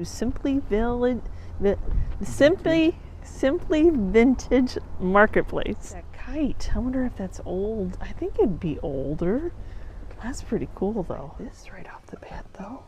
Simply Vintage Marketplace. That kite, I wonder if that's old. I think it'd be older. That's pretty cool though. This right off the bat though.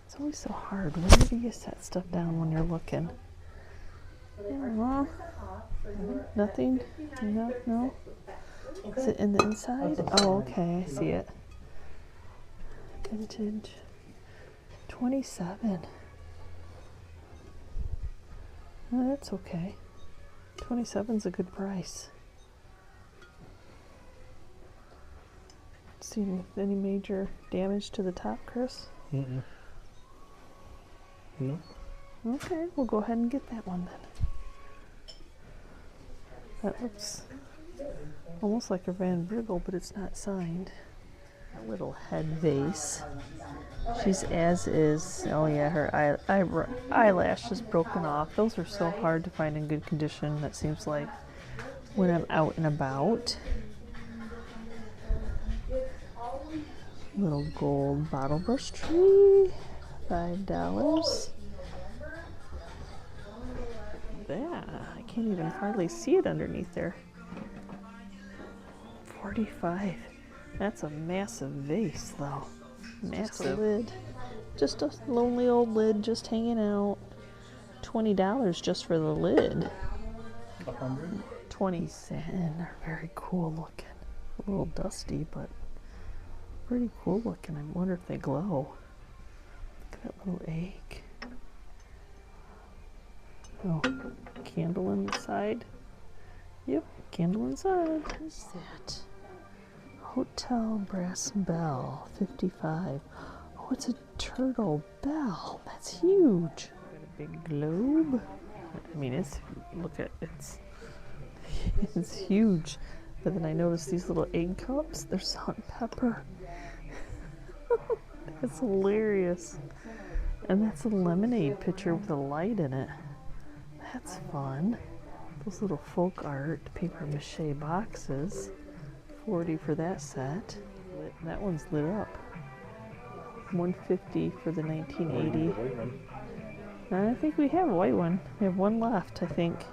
It's always so hard. Where do you set stuff down when you're looking? Nothing? No? Is it in the inside? Oh, okay, I see it. Vintage 27. Oh, that's okay. 27's a good price. Seen any major damage to the top, Chris? Mm-mm. No. Okay, we'll go ahead and get that one then. That looks almost like a Van Briggle, but it's not signed. A little head vase. She's as is. Oh yeah, her eyelash is broken off. Those are so hard to find in good condition, that seems like, when I'm out and about. Little gold bottle brush tree, $5. Yeah, I can't even hardly see it underneath there. 45. That's a massive vase, though. Massive lid. Just a lonely old lid, just hanging out. $20 just for the lid. 100. 27. They're very cool looking. A little dusty, but pretty cool looking. I wonder if they glow. Look at that little egg. Oh, candle inside. Yep, candle inside. What is that? Hotel Brass Bell, 55. Oh, it's a turtle bell. That's huge. Got a big globe. I mean, it's huge. But then I noticed these little egg cups. They're salt and pepper. That's hilarious. And that's a lemonade pitcher with a light in it. That's fun. Those little folk art paper mache boxes. 40 for that set. That one's lit up. 150 for the 1980. I think we have a white one. We have one left, I think.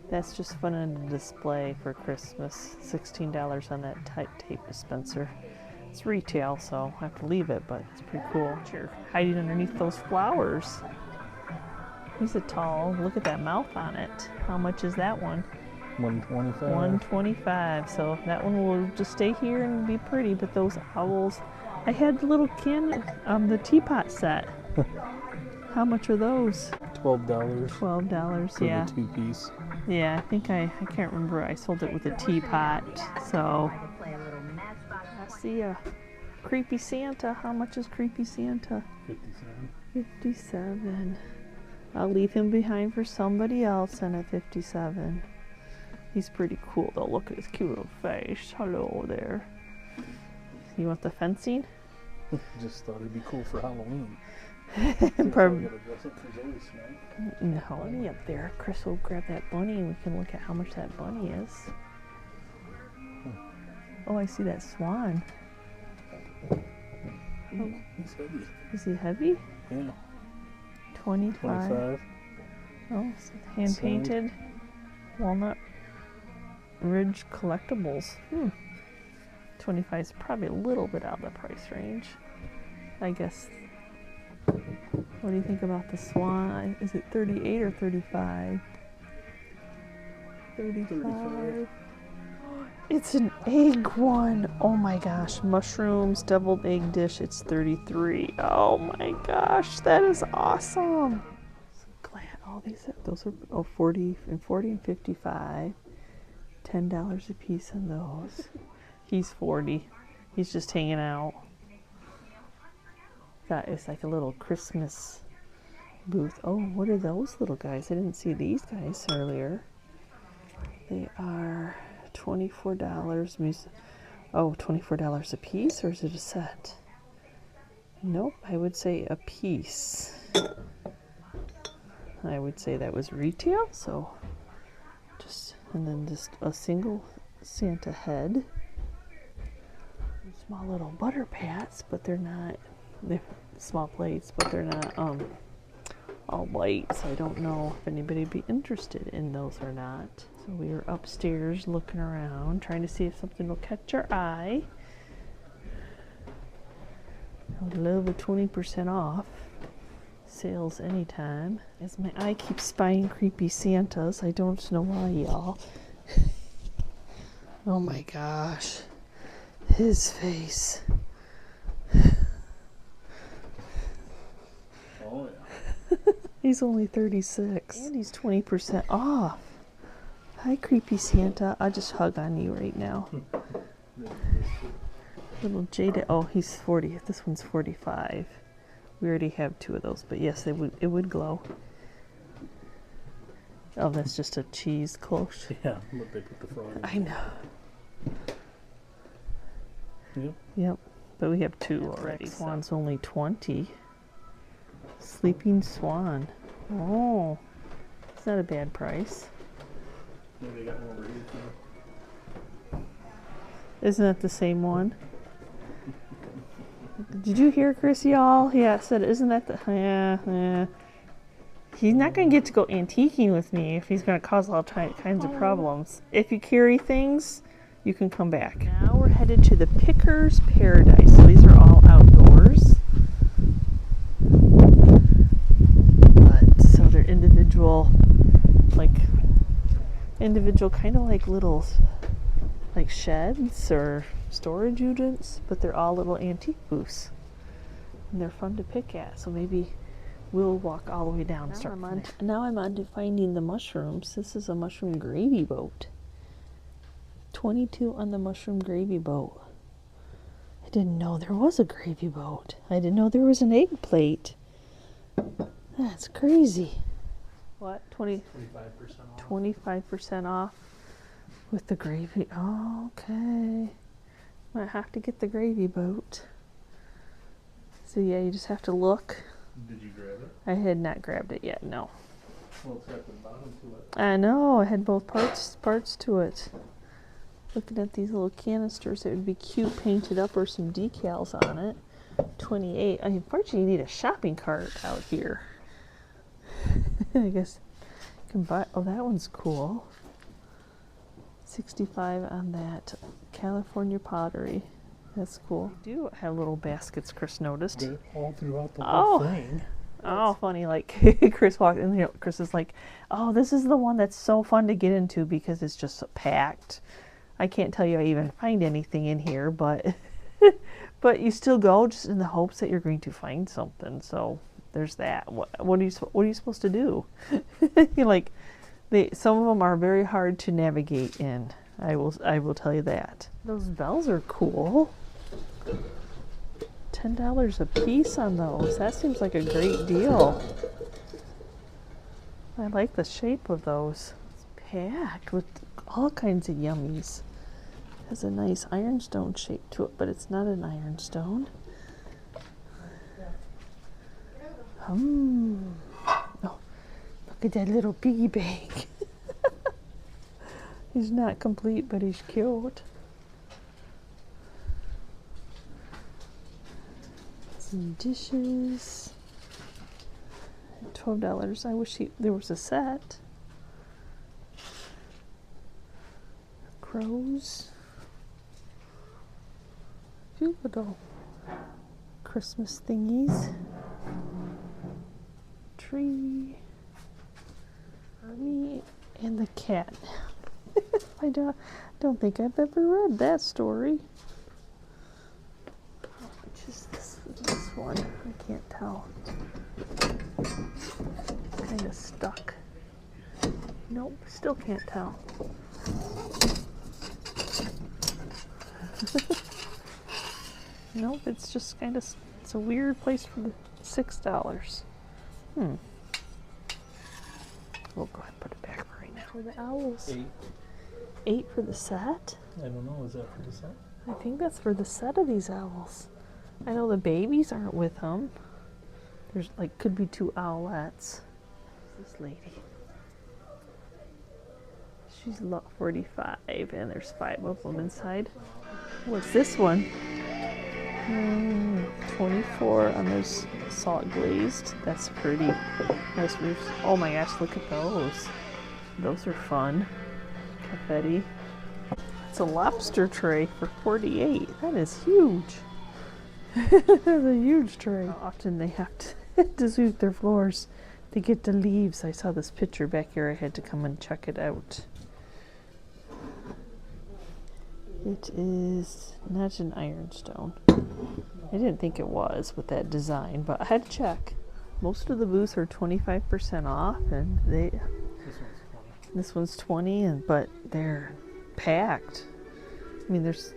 That's just fun in a display for Christmas. $16 on that tape dispenser. It's retail, so I have to leave it, but it's pretty cool. You're hiding underneath those flowers. He's a tall. Look at that mouth on it. How much is that one? 125. 125. So that one will just stay here and be pretty. But those owls, I had the little the teapot set. How much are those? $12. $12. For yeah. the 2-piece. Yeah, I think I can't remember. I sold it with a teapot. So I see a creepy Santa. How much is creepy Santa? 57. 57. I'll leave him behind for somebody else, and at 57. He's pretty cool though. Look at his cute little face. Hello there. You want the fencing? Just thought it'd be cool for Halloween. No, bunny up there. Chris will grab that bunny and we can look at how much that bunny is. Oh, I see that swan. Oh, he's heavy. Is he heavy? Yeah. 25. Oh, hand painted walnut ridge collectibles. 25 is probably a little bit out of the price range, I guess. What do you think about the swan? Is it 38 or 35? 35. It's an egg one. Oh my gosh. Mushrooms, deviled egg dish. It's 33. Oh my gosh. That is awesome. So glad. Oh, those are 40 and 55. $10 a piece on those. He's 40. He's just hanging out. That is like a little Christmas booth. Oh, what are those little guys? I didn't see these guys earlier. They are $24. Oh, $24 a piece, or is it a set? Nope, I would say a piece. I would say that was retail, so and then just a single Santa head. Small little butter pats, but they're not They're small plates, but they're not all white, so I don't know if anybody would be interested in those or not. So we were upstairs looking around, trying to see if something will catch our eye. I would love a 20% off. Sales anytime. As my eye keeps spying creepy Santas, I don't know why, y'all. Oh my gosh. His face. Oh, yeah. He's only 36. And he's 20% off. Hi, creepy Santa. I'll just hug on you right now. Little Jada. Oh, he's 40. This one's 45. We already have 2 of those, but yes, it would glow. Oh, that's just a cheese cloche. Yeah, look, they put the frog in. I know. Yep. Yep, but we have 2 already. Swan's only 20. Sleeping Swan. Oh, it's not a bad price. Yeah, they got one over here too. Isn't that the same one? Did you hear Chris, y'all? Yeah, I said, isn't that the... Yeah. He's not going to get to go antiquing with me if he's going to cause all kinds of problems. If you carry things, you can come back. Now we're headed to the Picker's Paradise. So these are all outdoors. But, so they're individual kind of like little, like sheds or storage units, but they're all little antique booths. And they're fun to pick at, so maybe we'll walk all the way down. Now I'm on to finding the mushrooms. This is a mushroom gravy boat. 22 on the mushroom gravy boat. I didn't know there was a gravy boat. I didn't know there was an egg plate. That's crazy. What? 25% off. 25% off with the gravy. Oh, okay. Might have to get the gravy boat. So yeah, you just have to look. Did you grab it? I had not grabbed it yet, no. Well, it's got the bottom to it. I know, I had both parts to it. Looking at these little canisters, it would be cute painted up or some decals on it. 28. I mean, unfortunately, you need a shopping cart out here. I guess you can buy. Oh, that one's cool. 65 on that California pottery. That's cool. We do have little baskets, Chris noticed. They're all throughout the whole thing. Oh, funny. Like, Chris walked in here. Chris is like, oh, this is the one that's so fun to get into because it's just so packed. I can't tell you I even find anything in here, but but you still go just in the hopes that you're going to find something. So there's that. What are you supposed to do? Like, some of them are very hard to navigate in. I will tell you that. Those bells are cool. $10 a piece on those. That seems like a great deal. I like the shape of those. It's packed with all kinds of yummies. It has a nice ironstone shape to it, but it's not an ironstone. Oh, look at that little piggy bank. He's not complete, but he's cute. Some dishes. $12. I wish there was a set. Crows. Few little Christmas thingies. Tree. Army and the cat. I don't think I've ever read that story. Which is this one? I can't tell. Kind of stuck. Nope, still can't tell. Nope, it's just kind of, it's a weird place for the $6. We'll go ahead and put it back for right now. For the owls. 8 for the set? I don't know, is that for the set? I think that's for the set of these owls. I know the babies aren't with them. There's could be 2 owlettes. This lady. She's 45 and there's 5 of them inside. What's this one? 24 on those salt glazed. That's pretty. Nice roofs. Oh my gosh, look at those. Those are fun. Confetti. It's a lobster tray for $48. That is huge. That's a huge tray. How often they have to sweep their floors to get the leaves. I saw this picture back here. I had to come and check it out. It is not an ironstone. I didn't think it was with that design, but I had to check. Most of the booths are 25% off, and this one's 20, but they're packed. I mean, there's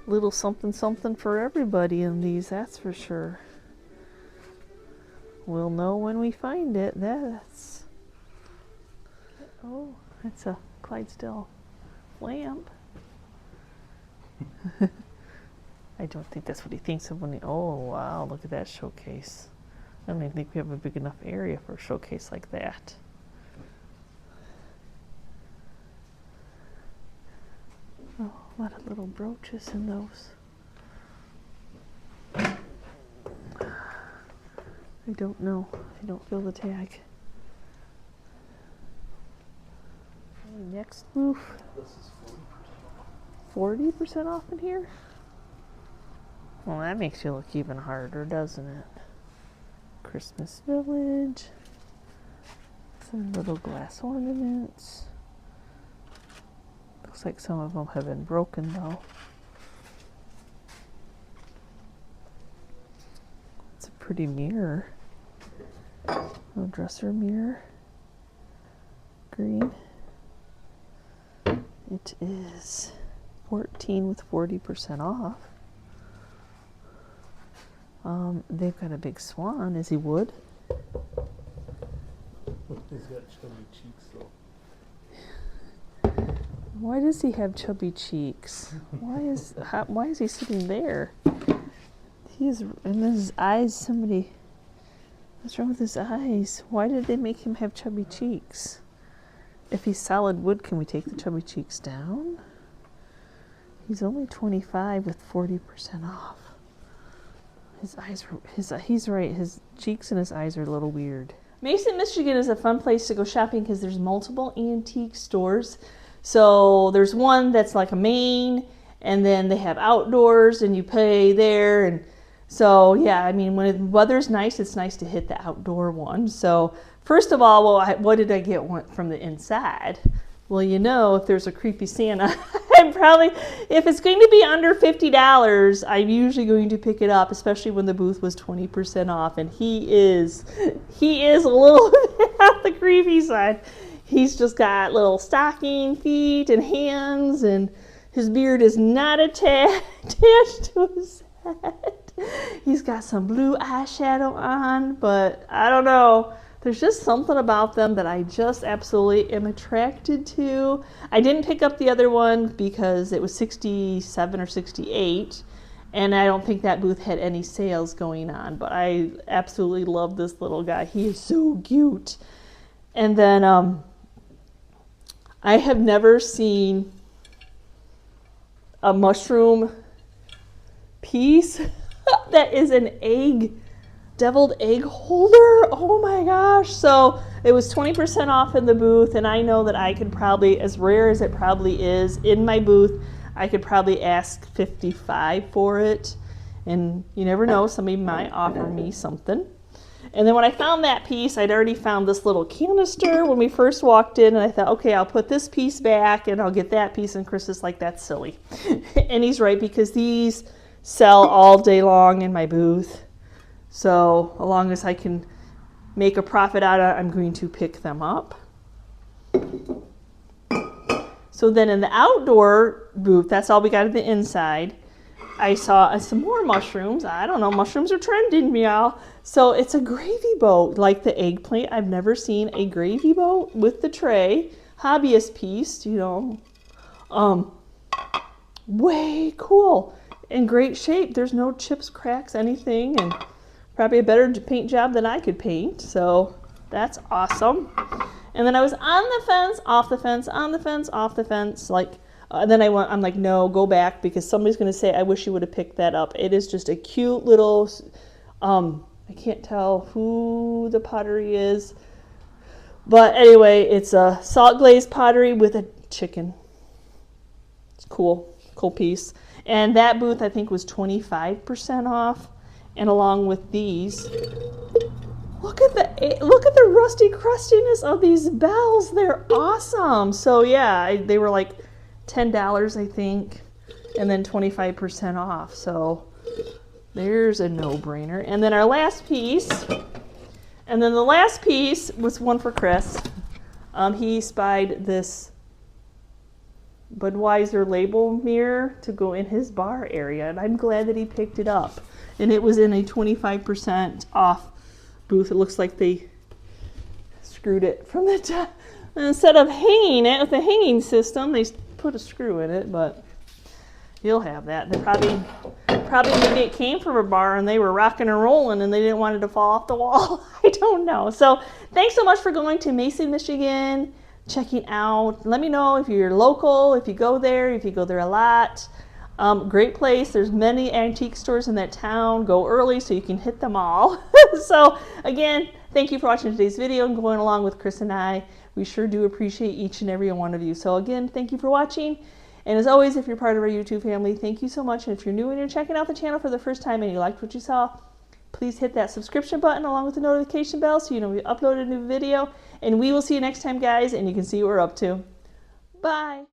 little something for everybody in these, that's for sure. We'll know when we find it. That's a Clydesdale lamp. I don't think that's what he thinks of when he, oh wow, look at that showcase. I don't even think we have a big enough area for a showcase like that. Oh, a lot of little brooches in those. I don't know. I don't feel the tag. Okay, next booth. This is 40% off in here? Well, that makes you look even harder, doesn't it? Christmas Village. Some little glass ornaments. Looks like some of them have been broken though. It's a pretty mirror. A dresser mirror. Green. It is 14 with 40% off. They've got a big swan. Is he wood? He's got chubby cheeks though. Why does he have chubby cheeks? Why is he sitting there? And his eyes, what's wrong with his eyes? Why did they make him have chubby cheeks? If he's solid wood, can we take the chubby cheeks down? He's only 25 with 40% off. His eyes, he's right, his cheeks and his eyes are a little weird. Mason, Michigan is a fun place to go shopping because there's multiple antique stores. So there's one that's like a main, and then they have outdoors and you pay there. And so, yeah, I mean, when the weather's nice, it's nice to hit the outdoor one. So first of all, what did I get from the inside? Well, you know, if there's a creepy Santa, if it's going to be under $50, I'm usually going to pick it up, especially when the booth was 20% off. And he is a little bit on the creepy side. He's just got little stocking feet and hands, and his beard is not attached to his head. He's got some blue eyeshadow on, but I don't know. There's just something about them that I just absolutely am attracted to. I didn't pick up the other one because it was 67 or 68, and I don't think that booth had any sales going on, but I absolutely love this little guy. He is so cute. And then I have never seen a mushroom piece that is an deviled egg holder. Oh my gosh. So it was 20% off in the booth, and I know that I could probably, as rare as it probably is in my booth, I could probably ask $55 for it. And you never know, somebody might offer me something. And then when I found that piece, I'd already found this little canister when we first walked in, and I thought, okay, I'll put this piece back and I'll get that piece. And Chris is like, that's silly. And he's right, because these sell all day long in my booth. So as long as I can make a profit out of it, I'm going to pick them up. So then in the outdoor booth, that's all we got at the inside. I saw some more mushrooms. I don't know, mushrooms are trending, y'all. So it's a gravy boat, like the eggplant. I've never seen a gravy boat with the tray. Hobbyist piece, you know. Way cool. In great shape. There's no chips, cracks, anything. And probably a better paint job than I could paint. So that's awesome. And then I was on the fence, off the fence, on the fence, off the fence, like And then I'm like, no, go back, because somebody's going to say, I wish you would have picked that up. It is just a cute little, I can't tell who the pottery is. But anyway, it's a salt glazed pottery with a chicken. It's cool piece. And that booth, I think, was 25% off. And along with these, look at the rusty crustiness of these bells. They're awesome. So yeah, they were like $10, I think, and then 25% off. So there's a no-brainer. And then our last piece, and then the last piece was one for Chris. He spied this Budweiser label mirror to go in his bar area, and I'm glad that he picked it up. And it was in a 25% off booth. It looks like they screwed it from the top. Instead of hanging it with the hanging system, they put a screw in it, but you'll have that. They probably maybe it came from a bar and they were rocking and rolling and they didn't want it to fall off the wall. I don't know. So thanks so much for going to Mason, Michigan, checking out. Let me know if you're local, if you go there a lot. Great place. There's many antique stores in that town. Go early so you can hit them all. So again, thank you for watching today's video and going along with Chris and I. We sure do appreciate each and every one of you. So again, thank you for watching. And as always, if you're part of our YouTube family, thank you so much. And if you're new and you're checking out the channel for the first time and you liked what you saw, please hit that subscription button along with the notification bell so you know we upload a new video. And we will see you next time, guys, and you can see what we're up to. Bye.